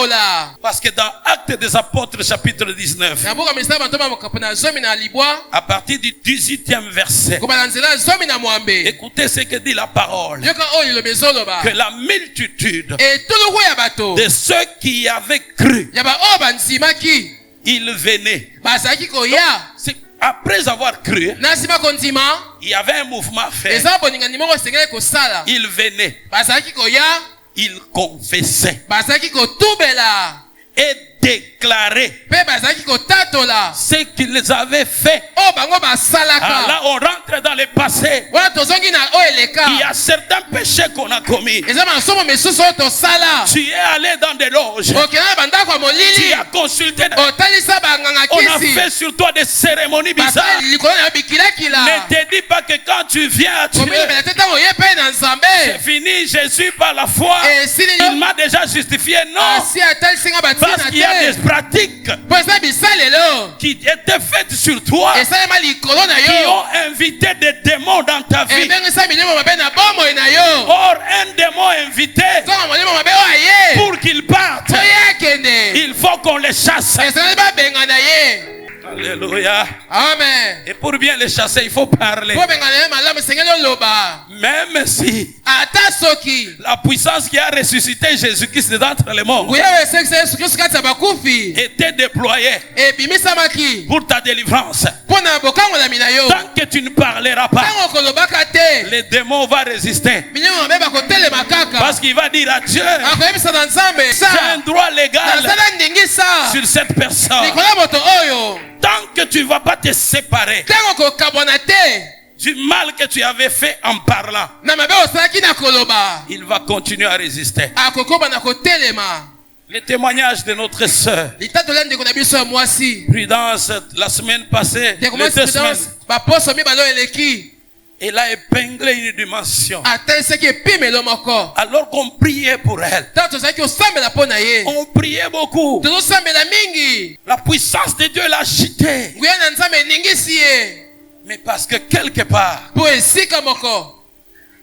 Parce que dans Actes des Apôtres chapitre 19, na buka misala bantoma makapo na zomi na libwa, à partir du 18e verset, kobala nzela zomi na mwambe, écoutez ce que dit la parole. yoka oyo liloba ezoloba Que la multitude etuluku ya bato de ceux qui avaient cru, ya baoyo bandimaki ils venaient. bazalaki koya. Après avoir cru, na nsima kondima il y avait un mouvement fait. eza boningani moko esengeli kosala. Ils venaient, bazalaki koya, ils confessaient bazalaki kotubela, et déclaraient mpe bazalaki kotatola ce qu'ils avaient fait. oyo bango Ah, basalaka. là, on rentre rentre dans le passé, wana tozongi na oyo eleka il y a certains péchés qu'on a commis. eza masomo misusu oyo tosala Tu es allé dans des loges, okenda na bandako ya tu molili as consulté, otalisa banganga on a kisi fait sur toi des cérémonies bizarres. basali likolo na yo bikilakila Ne te dis pas que quand tu viens à Dieu, komilobela te ntango oye mpe na c'est nzambe fini, Jésus par la foi, esili il m'a déjà justifié. Non, asi atalisinga parce batina qu'il y a te des pratiques mpo eza bisalelo qui étaient faites sur toi, esalema likolo na qui yo ont invité des démons dans ta vie. ebengisa milimo mabe na bomoi na yo Or, un démon invité, ntongo molimo mabe oyo aye pour qu'il parte, po ye akende il faut qu'on les chasse. esaleli babenga na ye Alléluia. amen Et pour bien les chasser, il faut parler. po benga na ye malamu esengeli oloba Même si ata soki la puissance qui a ressuscité Jésus-Christ d'entre les morts nguya oyo esekisa yesu kristu kati ya bakufi était déployée ebimisamaki pour ta délivrance, mpo na bokangolami na yo tant que tu ne parleras pas, ntango okolobaka te les démons vont résister. milimo mabe bakotelema kaka Parce qu'il va dire à Dieu, akoyebisa na nzambe j'ai un droit légal nasala ndingisa sur cette personne. likolo ya moto oyo Tant que tu ne vas pas te séparer ntango okokabwana te du mal que tu avais fait en parlant, na mabe osalaki na koloba il va continuer à résister. akokoba na kotelema Le témoignage de notre sœur litato la ndeko na biso ya mwasi Prudence, la semaine passée, ndeko les mwasi 2 semaines, prudence baposo mibale oyo eleki elle a épinglé une dimension. atalisaki epimelo moko Alors qu'on priait pour elle, ntango tozalaki kosambela mpo na ye on priait beaucoup. tozosambela mingi La puissance de Dieu l'a agité. nguya na nzambe eningisi ye Mais parce que quelque part, mpo esika moko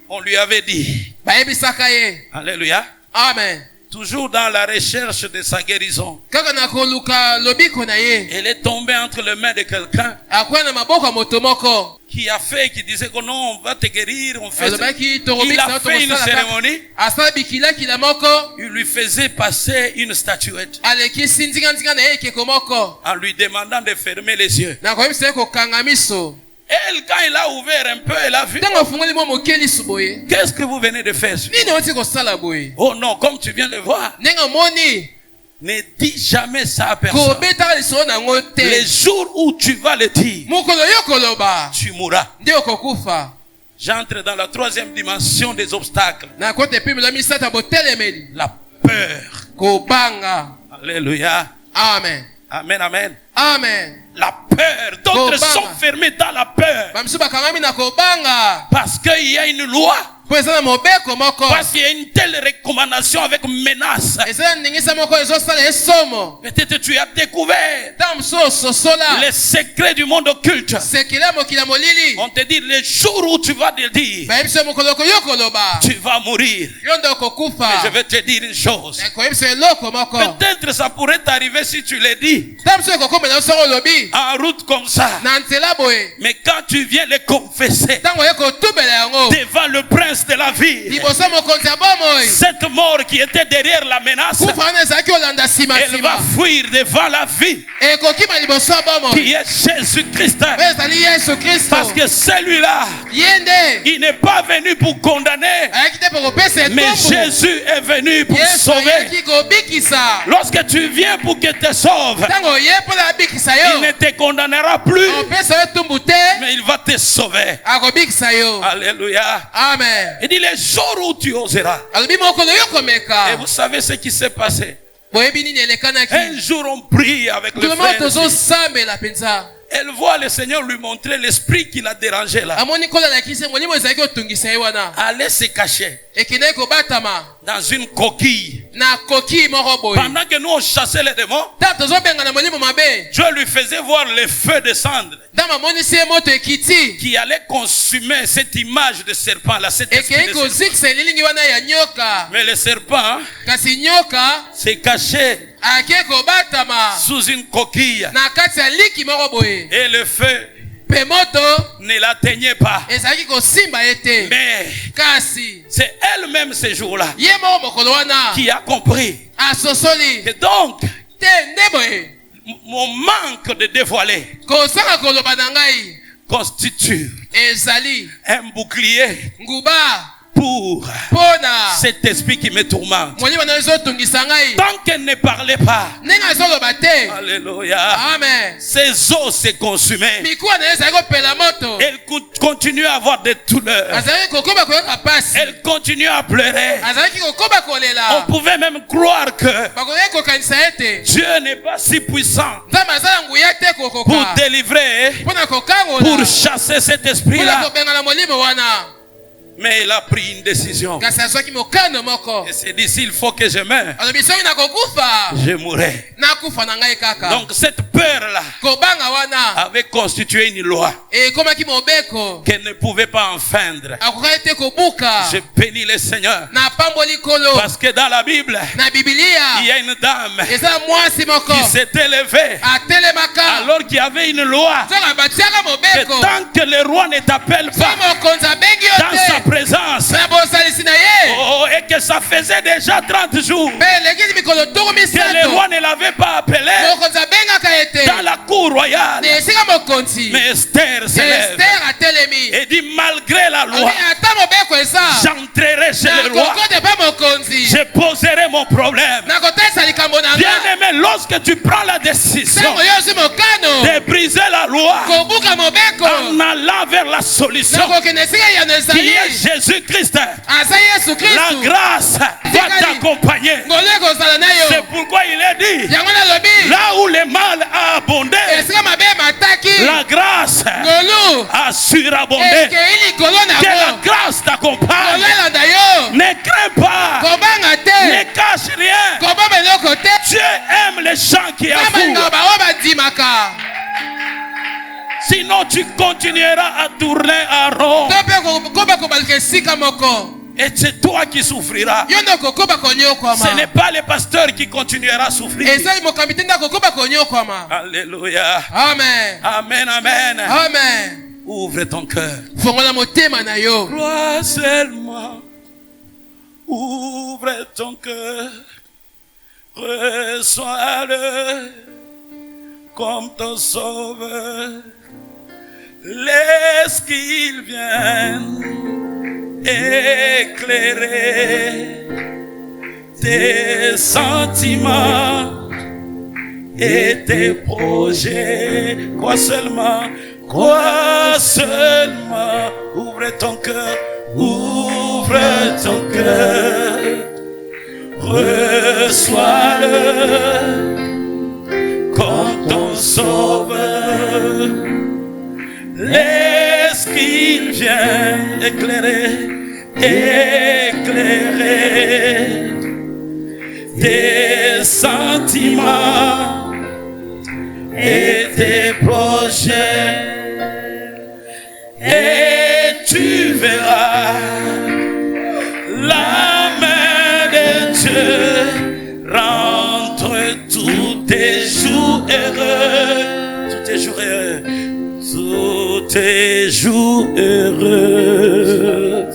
on lui avait dit, bayebisaka ye Alléluia, amen toujours dans la recherche de sa guérison, kaka na koluka lobiko na ye elle est tombée entre les mains de quelqu'un akwya na maboko ya moto moko qui a fait, qui disait que non, on va te guérir, on fait ça. alobaki Il tokobikisa a yo fait une tokosala kaka cérémonie, asala bikilakila moko il lui faisait passer une statuette alekisi ndinga na ye ekeko moko en lui demandant de fermer les yeux. na koyebisa ye kokanga miso Elle, quand il a ouvert un peu, elle a vu, ntango afungoli mwa moke lisu boye qu'est-ce que vous venez de faire? nini oti kosala boye Oh non, comme tu viens de voir, ndenge omoni ne dis jamais ça à personne. kobetaka lisolo nango Les te jours où tu vas le dire, mokolo yo koloba tu mourras. nde okokufa J'entre dans la 3e dimension des obstacles. na kota epimelo ya misato ya botelemeli La peur. kobanga Alléluia. amen Amen, amen. amen La peur. D'autres Kobanga. sont fermés dans la peur. bamisu bakangami na kobanga Parce qu'il y a une loi. mpo eza na mobeko moko Parce qu'il y a une telle recommandation avec menace. eza na ndingisa moko ezosala esomo Peut-être tu as découvert ntango mosusu ososola les secrets du monde occulte. sekele ya mokili ya molili On te dit le jour où tu vas le dire, bayebisa yo mokolo yo koloba tu vas mourir. yo nde Mais je okokufa vais te dire une chose. nakoyebisa eloko moko Peut-être ça pourrait t'arriver si tu le dis ntango mosusu ekokomela yo soko olobi en route comme ça. na nzela boye Mais quand tu viens le confesser ntango oye kotubela yango devant le prince de la vie, liboso mokonzi ya bomoi cette mort qui était derrière la menace, kufa wana ezalaki olanda elle va nsima fuir devant la vie ekokima liboso ya bomoi qui est Jésus-Christ. oyo ezali yesu kristo Parce que celui-là, ye nde il n'est pas venu pour condamner, ayaki te mpo kopesa mais etumbu Jésus est venu pour yesu sauver. ayaki kobikisa Lorsque tu viens pour qu'il te sauve, ntango oye mpona abikisa il yo ne te condamnera plus, opesa yo etumbu te mais il va te sauver. akobikisa yo Alléluia. amen Il dit les jours où tu oseras. alobi mokolo yo Et komeka vous savez ce qui s'est passé. boyebi nini elekanaki Un jour on prie avec le toloma frère. tozosambela mpenza Elle voit le Seigneur lui montrer l'esprit qui l'a dérangé là. amoni nkolo alakisi molimo ezalaki otungisa ye wana Allait se cacher ekendaki kobatama dans une coquille. na koki moko boye Pendant que nous on chassait les démons, ntango tozobenga na molimo mabe Dieu lui faisait voir le feu descendre ntango amonisi ye moto ekiti qui allait consumer cette image de serpent là, cet esprit ekei de serpent. kozikisa elilingi wana ya nyoka Mais le serpent kasi nyoka s'est caché ake kobatama sous une coquille na kati ya liki moko boye et le feu mpe moto ne l'atteignait pas. ezalaki kosimba ye te Mais kasi c'est elle-même ce jour-là ye moko mokolo wana qui a compris. asosoli Et donc, te nde boye mon manque de dévoiler kosaka koloba na ngai constitue ezali un bouclier nguba pour mpona cet esprit qui me tourmente. molimo na yo ezotungisa ngai Tant qu'elle ne parlait pas, ndenge azoloba te alléluia, amen ses os se consumaient. mikuwa na ye ezali kopela moto Elle continuait à avoir des douleurs. azalaki kokoba koyoka pasi, Elle continuait à pleurer. azalaki kokoba On kolela. pouvait même croire que Bakoki kokanisa ete Dieu n'est pas si puissant nzambe aza na nguya te pour kokoka délivrer, mpona kokangola, pour chasser cet mpona esprit-là. kobengana molimo wana. Mais il a pris une décision. Kasi azwaki mokano moko, Et s'est dit, s'il faut que je meure, alobi soki nakokufa je mourrai. nakufa na ngai kaka. Donc cette peur-là Kobanga wana avait constitué une loi ekomaki mobeko, qu'elle ne pouvait pas enfreindre. akokaki te kobuka. Je bénis le Seigneur. Na pamboli kolo, Parce que dans la Bible, na il y Biblia a une dame eza mwasi moko qui s'est élevée atelemaka, alors qu'il y avait une loi nzonga batiaka que mobeko, tant que le roi ne t'appelle soki pas mokonzi abengi yo dans sa te présence, na bosalisi na ye, oh, et que ça faisait déjà 30 jours mpe elekisi mikolo tuku que le misato roi ne l'avait pas appelé mokonzi abengaka ye te dans la cour royale. na esika mokonzi. Mais Esther se lève Ester atelemi et dit, malgré la loi, alobi ata mobeko eza j'entrerai chez le roi, nakokote mpe mokonzi, je poserai mon problème. nakotalisa likambo na Bien nga. aimé, lorsque tu prends la décision Ntango yo ozwi mokano de briser la loi kobuka mobeko en allant vers la solution nakokende esika yano qui ezali est Jésus-Christ, aza yesu la kristu, grâce va t'accompagner. ngolu ekozala na C'est yo. pourquoi il est dit, Yango nalobi là où le mal a abondé, esika mabe mataki, la grâce ngolu a surabondé. ekei likolo Que la nango, grâce t'accompagne. ngolu elanda yo. Ne crains pas, Kobanga ne te, cache rien. koboma eloko te, Dieu aime les gens qui nzambe avouent. alingaka bango bandimaka. Sinon tu continueras à tourner en rond. To mpe koba kobaluka esika moko, Et c'est toi qui souffriras. yo nde okokoba Ce n'est konyokwama. pas le pasteur qui continuera à souffrir. Ezali mokambi te nde akokoba konyokwama. Alléluia. Amen, Amen, amen. amen. Ouvre ton cœur. Fongola motema na yo, Crois seulement. Ouvre ton cœur. Reçois-le comme ton sauveur. Laisse qu'il vienne éclairer tes sentiments et tes projets. Crois seulement, ouvre ton cœur, ouvre ton cœur, reçois-le comme ton sauveur. Laisse qu'il vienne éclairer tes sentiments et tes projets, et tu verras la main de Dieu rendre tous tes jours heureux, tous tes jours heureux, tous tes jours heureux.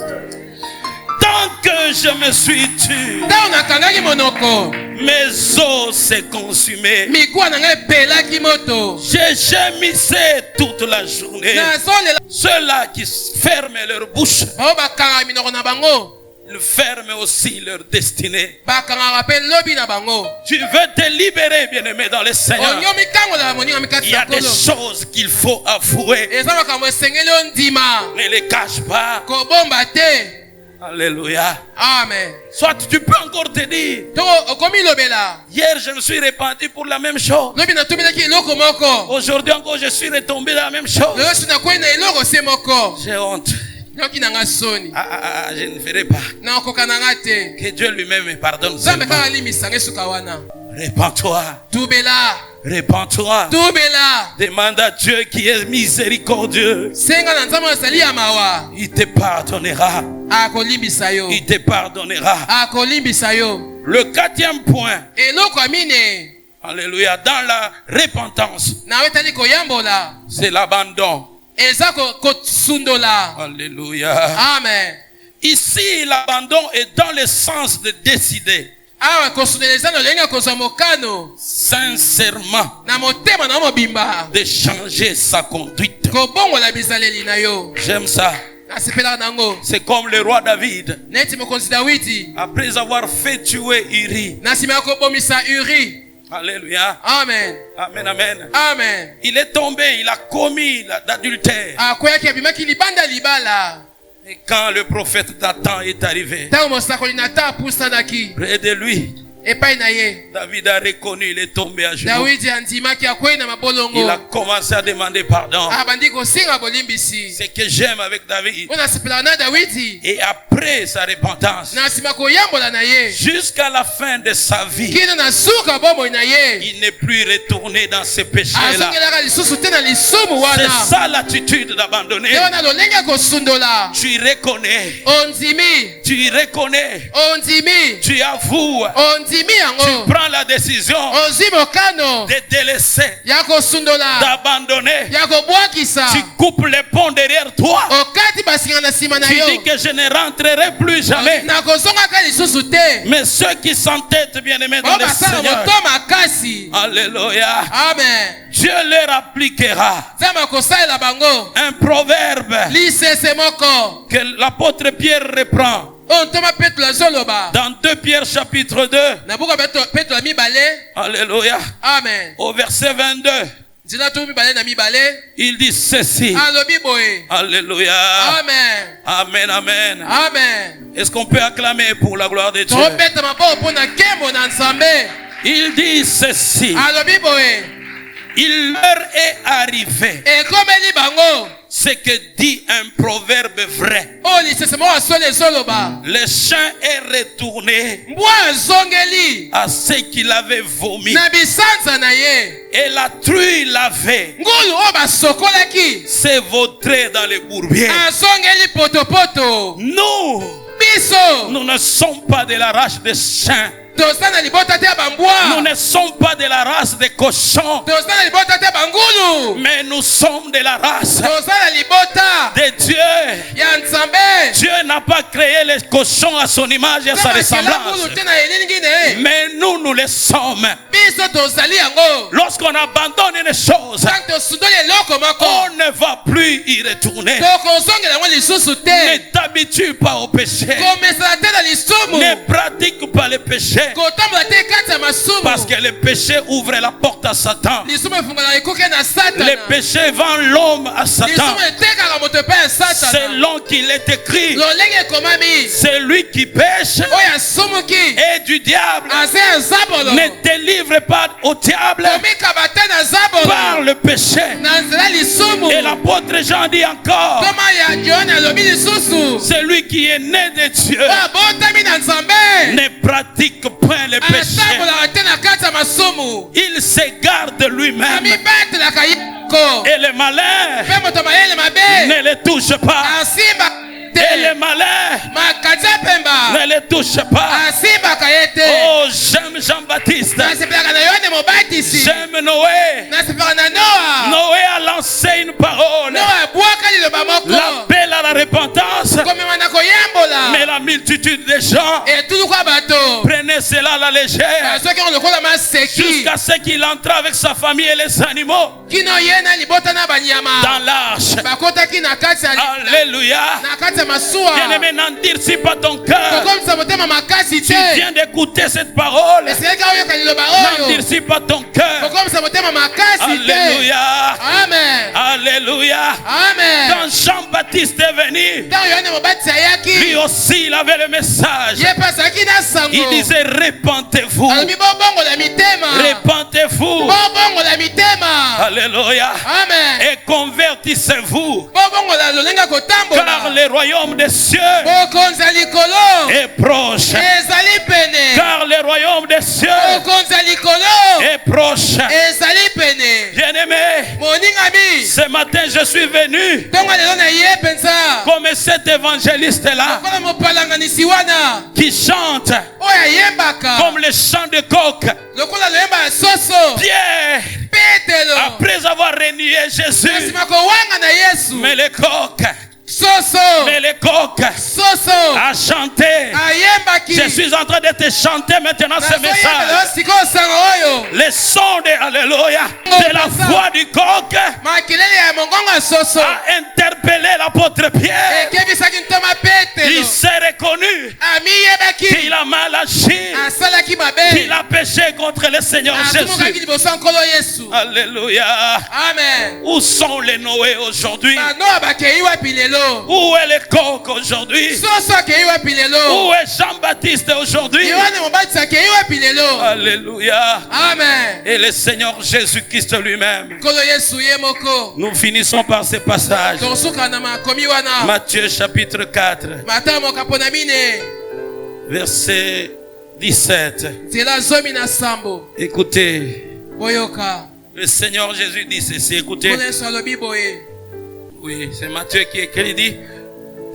Tant que je me suis tué, ntango nakangaki monoko, mes os s'est consumé. mikuwa na ngai epelaki moto, J'ai gémissé toute la journée. nazolela Ceux-là qui ferment leur bouche, bao bakangaka minoko na bango, ils ferment aussi leur destinée. bakangaka mpe lobi na bango. Tu veux te libérer, bien-aimé, dans le Seigneur. onyomi kangola moninga Il mikati y a na des nkolo, choses qu'il faut avouer. eza makambo esengeli yo ndima, Ne les cache pas. kobomba te. Alléluia. Amen. Soit tu peux encore te dire, Tongo okomi lobela, hier je me suis repenti pour la même chose. lobi natumelaki eloko moko, Aujourd'hui encore je suis retombé dans la même chose. lelo si nakwei na eloko se moko, J'ai honte. noki na nga soni, Je ne ferai pas. nakoka na nga te. Que Dieu lui-même me pardonne Nzambe seulement. kaka limisanga esuka wana. Répands-toi. Tubela, Répands-toi. tubela, Demande à Dieu qui est miséricordieux. senga na nzambe azali ya mawa, Il te pardonnera. akolimbisa yo, Il te pardonnera. akolimbisa yo. Le 4e point. Eloko ya mine Alléluia. Dans la repentance, nawe etali koyambola, c'est l'abandon. eza kosundola. Alléluia. Amen. Ici, l'abandon est dans le sens de décider Awa kosundela eza na lolenge ya kozwa mokano sincèrement na motema na mobimba, de changer sa conduite. kobongola bizaleli na yo. J'aime ça. Nasepelaka nango C'est comme le roi David. neti mokonzi Dawidi Après avoir fait tuer Uri, na nsima ya kobomisa Uri, Alléluia. Amen. Amen, amen. Amen. Il est tombé, il a commis l'adultère. Akweyaki abimaki libanda libala. Et quand le prophète Nathan est arrivé Ntango mosakoli Natan apusanaki près de lui, epai na ye, David a reconnu, il est tombé à genoux. Dawidi andimaki akwei na mabolongo. Il a commencé à demander pardon. Abandi kosinga bolimbisi. Ce que j'aime avec David. Mpo nasepelaka na Dawidi. Et après sa repentance, Na nsima koyambola na ye. jusqu'à la fin de sa vie, Kino na suka bomoi na ye. il n'est plus retourné dans ces péchés-là. Azongelaka lisusu te na lisumu C'est wana. ça l'attitude d'abandonner. Nde wana lolenge ya kosundola. Tu reconnais, Ondimi. tu reconnais, Ondimi. tu avoues, Ondimi tu yango. prends la décision Ozwi mokano. de délaisser, Ya kosundola. d'abandonner. Ya kobwakisa. Tu coupes les ponts derrière toi. Okati basinga na nsima na Tu yo. dis que je ne rentrerai plus jamais. Nakozongaka lisusu te. Mais ceux qui s'entêtent, bien-aimés dans Oyo le basala Seigneur, moto makasi. alléluia, Amen. Dieu leur appliquera Nzambe akosalela bango. un proverbe Lisese moko. que l'apôtre Pierre reprend Oyo ntoma Petro azoloba. dans 2 Pierre chapitre 2, Na buku ya Petro ya mibale. alléluia, Amen. au verset 22, Nzela tu mibale na mibale. il dit ceci, Alobi boye. alléluia, Amen. amen, amen. Amen. Est-ce qu'on peut acclamer pour la gloire de Dieu? Tobeta maboko mpo na nkembo na Nzambe. Il dit ceci, Alobi boye. il leur est arrivé Ekomeli bango. ce que dit un proverbe vrai. Oyo lisese moko asoli ezoloba. Le chien est retourné Mbwa azongeli. à ce qu'il avait vomi. Na bisanza na ye. Et la truie lavée Ngulu oyo basokolaki. s'est vautrée dans les bourbiers. Azongeli potopoto. Nous, Biso. nous ne sommes pas de la race des chiens. Toza na libota te ya Nous bambwa. ne sommes pas de la race des cochons. Toza na libota te ya bangulu. Mais nous sommes de la race Toza na libota de Dieu. ya Nzambe. Dieu n'a pas créé les cochons à son image et à sa Nzambe akela ressemblance. ngulu te na elingi ne. Mais nous, nous le sommes. Biso tozali yango. Lorsqu'on abandonne une chose, Tanke tosundoli eloko moko. on ne va plus y retourner. Tokozongela yango lisusu Ne te. t'habitue pas au péché. Komesana te na lisumu. Ne pratique pas le péché. Kotambola te kati ya masumu. Parce que le péché ouvre la porte à Satan. Lisumu efungolaka ekuke na satana. Le péché vend l'homme à Satan. Lisumu etekaka moto epai ya satana. Selon qu'il est écrit, lolenge ekomami. celui qui pêche Oyo asumuki. est du diable. Aza ya zabolo. Ne te livre pas au diable Komikaba te na zabolo. par le péché. Na nzela lisumu. Et l'apôtre Jean dit encore, Koma ya Yohane alobi lisusu. celui qui est né de Dieu Oyo abotami na Nzambe. ne pratique point le péché. Atambolaka te na kati ya masumu. Il se garde lui-même. Amibetelaka yeko. Et le malin Mpe moto mayele mabe. ne le touche pas. Asimba Et le te. malin Makati ya pemba. ne le touche pas. Asimbaka ye te. Oh, j'aime Jean-Baptiste. Nasepelaka na Yohane Mobatisi. J'aime Noé. Nasepelaka na Noa. Noé a lancé une parole. Noa abwaka liloba moko. L'appel à la repentance. Komema na koyambola. Mais la multitude de gens Etuluka bato. prenaient cela à la légère. Soki on lokola maseki. Jusqu'à ce qu'il entre avec sa famille et les animaux Kino ye na libota na banyama. dans l'arche. Bakotaki na kati ya Alléluia. na kati ya masuwa. Bien-aimé, n'endurcis pas ton cœur. Kokomisa motema makasi Tu te. viens d'écouter cette parole. Eseleka oyoka liloba oyo. N'endurcis pas ton cœur. Kokomisa motema makasi te. Alléluia. Amen. Alléluia. Amen. Quand Jean-Baptiste est venu, Ntango Yohane Mobatisi ayaki. lui aussi il avait le message. Ye mpe azalaki na sango. Il disait repentez-vous. Alobi bobongola mitema. Repentez-vous. Bobongola mitema. Alléluia. Amen. Et convertissez-vous. Bobongola lolenge ya Car kotambola. le royaume des cieux Bokonzi ya likolo. est proche. Ezali pene. Car le royaume des cieux Bokonzi ya likolo. est proche. Ezali pene. Bien-aimé, Moningami. ce matin je suis venu Ntongo lelo na ye penza. comme cet évangéliste-là Lokola mopalanganisi wana. qui chante Oyo ayembaka. comme le chant de coq. Lokola loyemba ya soso. Pierre, Petelo. après avoir renié Jésus, Nasima kowanga na Yesu. mais le coq, Soso. mais le coq Soso. a chanté. Ayembaki. Je suis en train de te chanter maintenant ce Nazoyembela message. sikoyo sango oyo. Le son de Alléluia, de la voix du coq Makelele ya mongongo ya soso. a interpellé l'apôtre Pierre. Ekebisaki ntoma Il Petelo. s'est reconnu Amiyebaki. qu'il a mal agi, Asalaki qu'il mabe. a péché contre le Seigneur atumukaki Jésus. liboso ya nkolo yesu. Alléluia. Amen. Où sont les Noé aujourd'hui? Banoa bakei wapi lelo? Où est le coq aujourd'hui? Soso akei wapi lelo? Où est Jean-Baptiste aujourd'hui? Yohane Mobatisi akei wapi lelo? Alléluia. Amen. Et le Seigneur Jésus-Christ lui-même. Nkolo yesu ye moko. Nous finissons par ce passage. Tosuka na makomi wana. Matthieu chapitre 4, Mata mokapo na mine. verset 17. Nzela zomi na sambo. Écoutez, Boyoka. le Seigneur Jésus dit ceci. Écoutez. Nkolo yesu alobi boye. Oui, c'est Matthieu qui écrit, il dit,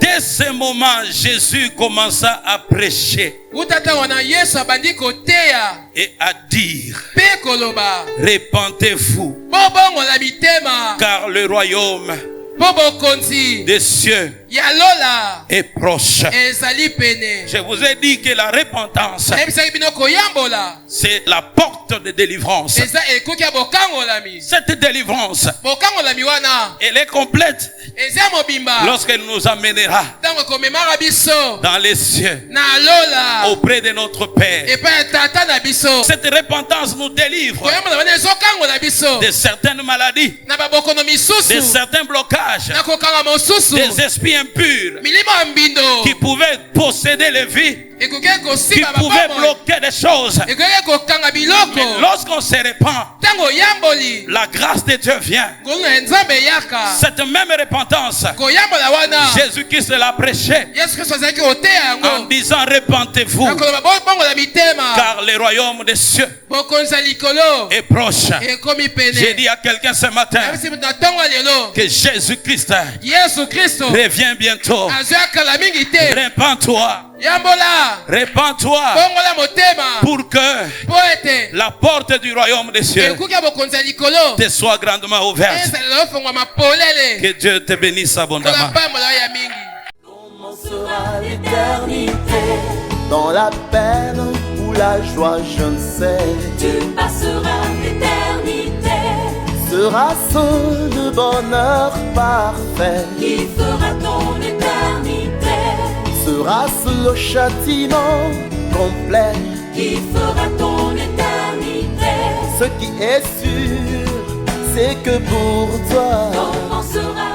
dès ce moment, Jésus commença à prêcher Utata wana yesu abandi koteya. et à dire, Pe koloba. répentez-vous, Bobongola mitema. car le royaume Bobo konzi. des cieux Ya lola. est proche. Ezali pene. Je vous ai dit que la repentance, Ebisaki bino koyambola. c'est la porte de délivrance. Eza ekoki ya bokangolami. Cette délivrance, Bokangolami wana. elle est complète Eza mobimba. lorsqu'elle nous amènera Tango komemaka biso. dans les cieux, Na lola. auprès de notre Père. Epa ya tata na biso. Cette repentance nous délivre Koyambola wana ezokangola biso. de certaines maladies, Na babokono de misusu. certains blocages, Na kokanga mosusu. des esprits impurs Milimo ya mbindo. qui pouvaient posséder les vies, Ekoki qui kosimba pouvaient babomoi. bloquer des choses. Ekoki kokanga Mais biloko. lorsqu'on se répand, Tango oyamboli. la grâce de Dieu vient. Ngolu na nzambe eyaka. Cette même repentance, Koyambola wana. Jésus-Christ l'a prêché Yesu Kristo azalaki koteya en yango. disant repentez-vous, Nakoloba bongola mitema. car le royaume des cieux Bokonzi ya likolo. est proche. Ekomi J'ai pene. dit à quelqu'un ce matin Yebisi mutu na ntongo ya lelo. que Jésus-Christ Yesu Kristo. revient bientôt. Azwi akala mingi te. Répands-toi, Yambola. répands-toi Bongola motema. pour que Po ete. la porte du royaume des cieux Ekuki ya bokonzi ya likolo. te soit grandement ouverte. Ezala ofongwama polele. Que Dieu te bénisse Kola abondamment. pambola ya mingi. Comment sera l'éternité? Dans la peine ou la joie, je ne sais. Tu passeras l'éternité. Sera-ce le bonheur parfait? Qui fera ton éternité? Sera-ce le châtiment complet? Qui fera ton éternité? Ce qui est sûr, c'est que pour toi, Comment sera